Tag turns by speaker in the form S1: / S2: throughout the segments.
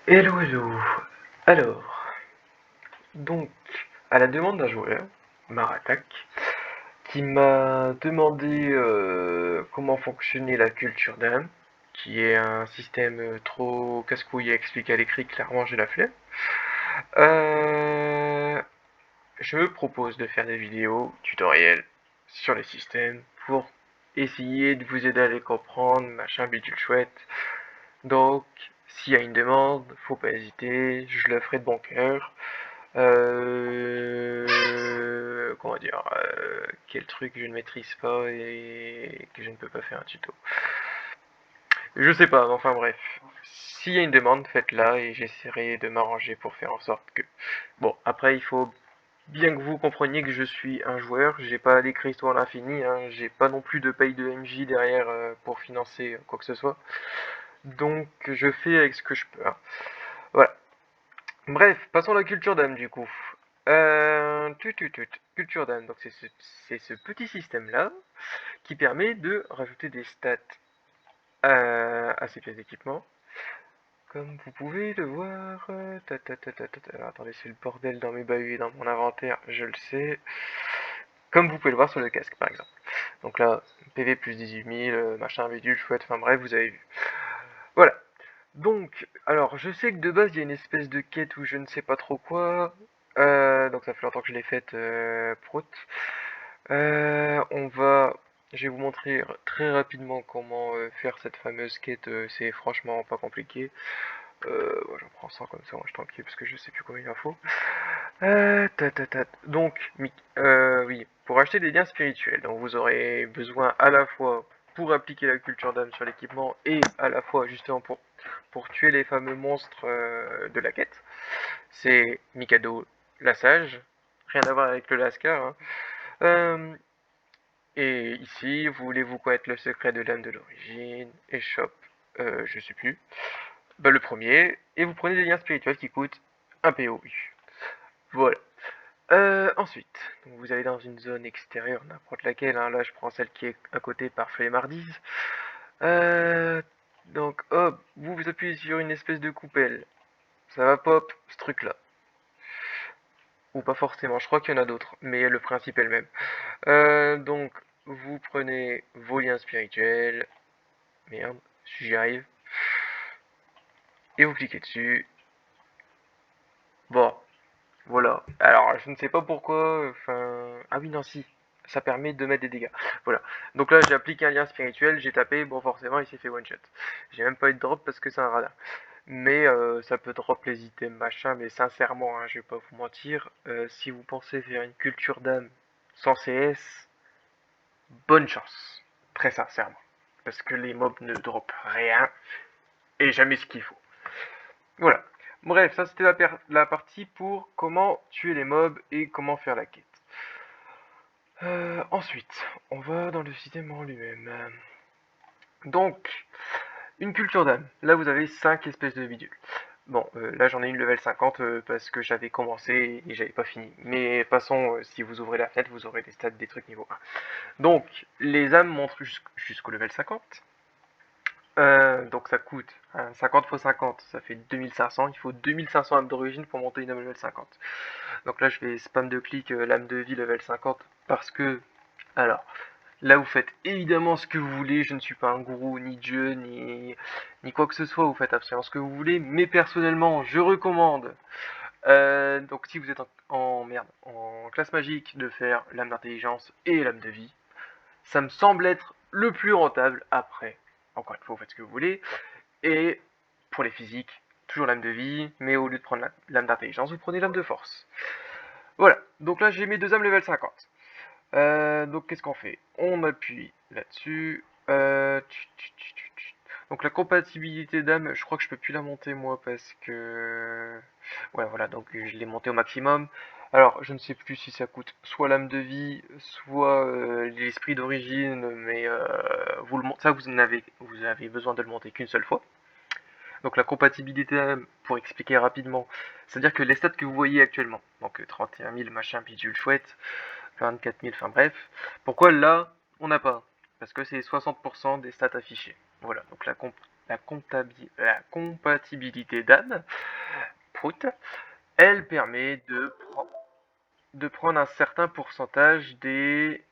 S1: Hello, hello. Alors, donc, à la demande d'un joueur, Maratak, qui m'a demandé comment fonctionnait la culture d'âme, qui est un système trop casse-couille à expliquer à l'écrit, clairement j'ai la flemme. Euh, je me propose de faire des vidéos tutoriels sur les systèmes pour essayer de vous aider à les comprendre, machin bidule chouette. Donc, s'il y a une demande, faut pas hésiter, je le ferai de bon cœur. Comment dire, quel truc je ne maîtrise pas et que je ne peux pas faire un tuto. Je sais pas, enfin bref. S'il y a une demande, faites-la et j'essaierai de m'arranger pour faire en sorte que... Bon, après il faut bien que vous compreniez que je suis un joueur, j'ai pas des cristaux à l'infini, hein, j'ai pas non plus de paye de MJ derrière pour financer quoi que ce soit. Donc je fais avec ce que je peux, hein. Voilà. Bref, passons à la culture d'âme du coup. Culture d'âme, donc c'est ce petit système-là qui permet de rajouter des stats à ces pièces d'équipement. Comme vous pouvez le voir... Alors, attendez, c'est le bordel dans mes bahuts et dans mon inventaire, je le sais. Comme vous pouvez le voir sur le casque par exemple. Donc là, PV plus 18 000, machin, bidule, chouette, enfin bref, vous avez vu. Voilà. Donc, alors, je sais que de base, il y a une espèce de quête où je ne sais pas trop quoi. Donc ça fait longtemps que je l'ai faite, prout. On va... Je vais vous montrer très rapidement comment faire cette fameuse quête. C'est franchement pas compliqué. Bon, j'en prends 100 comme ça, moi je suis tranquille parce que je sais plus combien il en faut. Donc, oui, pour acheter des liens spirituels, donc vous aurez besoin à la fois pour appliquer la culture d'âme sur l'équipement et à la fois justement pour tuer les fameux monstres de la quête. C'est Mikado la sage, rien à voir avec le Lascar, hein. Et ici, voulez-vous connaître le secret de l'âme de l'origine? Échoppe, je sais plus. Bah, le premier, et vous prenez des liens spirituels qui coûtent un PO. Voilà. Ensuite, donc vous allez dans une zone extérieure, n'importe laquelle, hein. Là je prends celle qui est à côté par flemmardise. Donc hop, vous appuyez sur une espèce de coupelle. Ça va pop, ce truc là. Ou pas forcément, je crois qu'il y en a d'autres, mais le principe est le même. Donc vous prenez vos liens spirituels. Merde, j'y arrive. Et vous cliquez dessus. Bon, voilà. Alors, je ne sais pas pourquoi, enfin... Ah oui, non, si. Ça permet de mettre des dégâts. Voilà. Donc là, j'ai appliqué un lien spirituel, j'ai tapé, bon, forcément, il s'est fait one-shot. J'ai même pas eu de drop parce que c'est un radar. Mais ça peut drop les items, machin, mais sincèrement, hein, je vais pas vous mentir, si vous pensez faire une culture d'âme sans CS, bonne chance. Très sincèrement. Parce que les mobs ne drop rien, et jamais ce qu'il faut. Voilà. Bref, ça c'était la partie pour comment tuer les mobs et comment faire la quête. Ensuite, on va dans le système en lui-même. Donc, une culture d'âme. Là, vous avez 5 espèces de bidules. Bon, là j'en ai une level 50 parce que j'avais commencé et j'avais pas fini. Mais de toute façon, si vous ouvrez la fenêtre, vous aurez des stats des trucs niveau 1. Donc, les âmes montent jusqu'au level 50. Donc ça coûte 50 x 50, ça fait 2500. Il faut 2500 âmes d'origine pour monter une âme level 50. Donc là, je vais spam de clic l'âme de vie level 50 parce que, alors, là, vous faites évidemment ce que vous voulez. Je ne suis pas un gourou, ni dieu, ni quoi que ce soit. Vous faites absolument ce que vous voulez. Mais personnellement, je recommande. Donc, si vous êtes en classe magique, de faire l'âme d'intelligence et l'âme de vie, ça me semble être le plus rentable. Après, encore une fois, vous faites ce que vous voulez. Et pour les physiques, toujours l'âme de vie, mais au lieu de prendre l'âme d'intelligence, vous prenez l'âme de force. Voilà, donc là j'ai mes deux âmes level 50. Donc qu'est-ce qu'on fait? On appuie là-dessus. Donc la compatibilité d'âme, je crois que je peux plus la monter moi parce que... Ouais voilà, donc je l'ai montée au maximum. Alors je ne sais plus si ça coûte soit l'âme de vie, soit l'esprit d'origine, mais ça vous avez besoin de le monter qu'une seule fois. Donc la compatibilité, pour expliquer rapidement, c'est-à-dire que les stats que vous voyez actuellement, donc 31 000 machin bidule chouette, 24 000, enfin bref, pourquoi là on n'a pas? Parce que c'est 60% des stats affichées. Voilà, donc la compatibilité d'âme, prout, elle permet de prendre un certain pourcentage des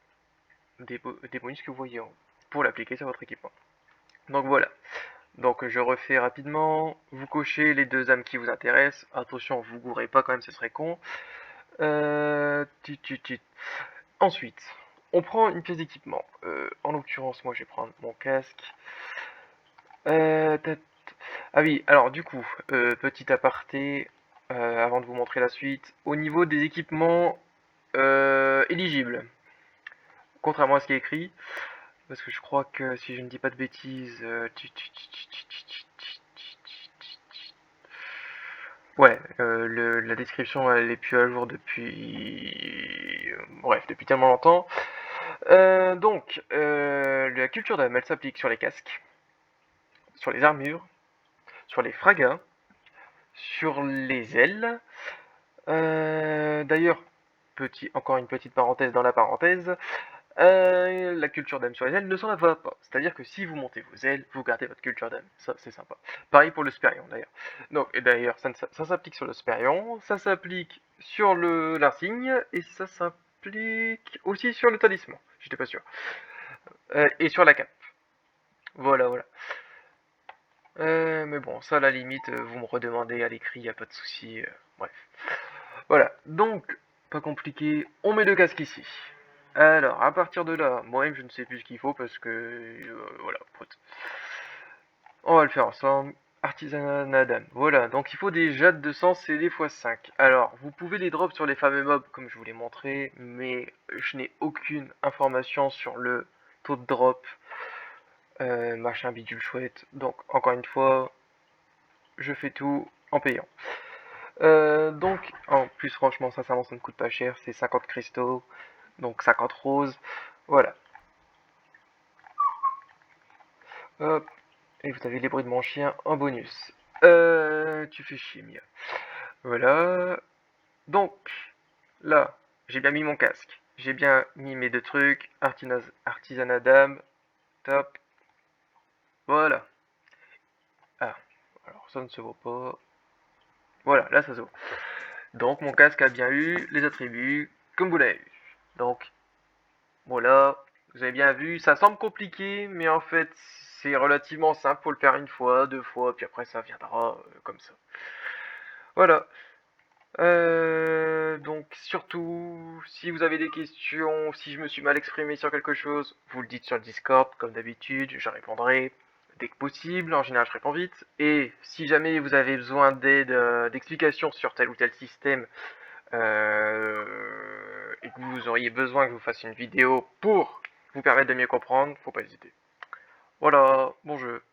S1: bonus que vous voyez en haut, pour l'appliquer sur votre équipement. Donc voilà. Donc je refais rapidement. Vous cochez les 2 âmes qui vous intéressent. Attention, vous gourrez pas quand même, ce serait con. Ensuite, on prend une pièce d'équipement. En l'occurrence, moi je vais prendre mon casque. Ah oui, alors du coup, petit aparté, avant de vous montrer la suite. Au niveau des équipements éligibles, contrairement à ce qui est écrit, parce que je crois que si je ne dis pas de bêtises, ouais, la description elle est plus à jour depuis, bref, depuis tellement longtemps. La culture d'âme, elle s'applique sur les casques, sur les armures, sur les fragas, sur les ailes. D'ailleurs, encore une petite parenthèse dans la parenthèse, la culture d'âme sur les ailes ne s'en va pas. C'est-à-dire que si vous montez vos ailes, vous gardez votre culture d'âme. Ça, c'est sympa. Pareil pour le Sperion, d'ailleurs. Donc, et d'ailleurs, ça s'applique sur le Sperion, ça s'applique sur l'insigne, et ça s'applique aussi sur le talisman. J'étais pas sûr. Et sur la cape. Voilà, voilà. Mais bon, ça, à la limite, vous me redemandez à l'écrit, y a pas de souci. Bref. Voilà. Donc, pas compliqué. On met le casque ici. Alors, à partir de là, moi-même, je ne sais plus ce qu'il faut parce que... voilà, on va le faire ensemble. Artisanat d'âme. Voilà, donc il faut des jades de sang scellés x5. Alors, vous pouvez les drop sur les fameux mobs, comme je vous l'ai montré, mais je n'ai aucune information sur le taux de drop, machin bidule chouette. Donc, encore une fois, je fais tout en payant. Donc, en plus, franchement, ça ne coûte pas cher, c'est 50 cristaux, donc 50 roses. Voilà. Hop. Et vous avez les bruits de mon chien en bonus. Tu fais chier, Mia. Voilà. Donc, là, j'ai bien mis mon casque. J'ai bien mis mes 2 trucs. Artisanat d'âme. Top. Voilà. Ah, alors ça ne se voit pas. Voilà, là ça se voit. Donc, mon casque a bien eu les attributs comme vous l'avez vu. Donc, voilà. Vous avez bien vu. Ça semble compliqué, mais en fait, c'est relativement simple. Faut le faire 1 fois, 2 fois, puis après ça viendra comme ça. Voilà. Donc surtout, si vous avez des questions, si je me suis mal exprimé sur quelque chose, vous le dites sur le Discord, comme d'habitude, je répondrai dès que possible, en général je réponds vite. Et si jamais vous avez besoin d'aide, d'explications sur tel ou tel système, et que vous auriez besoin que je vous fasse une vidéo pour vous permettre de mieux comprendre, faut pas hésiter. Voilà, bon jeu.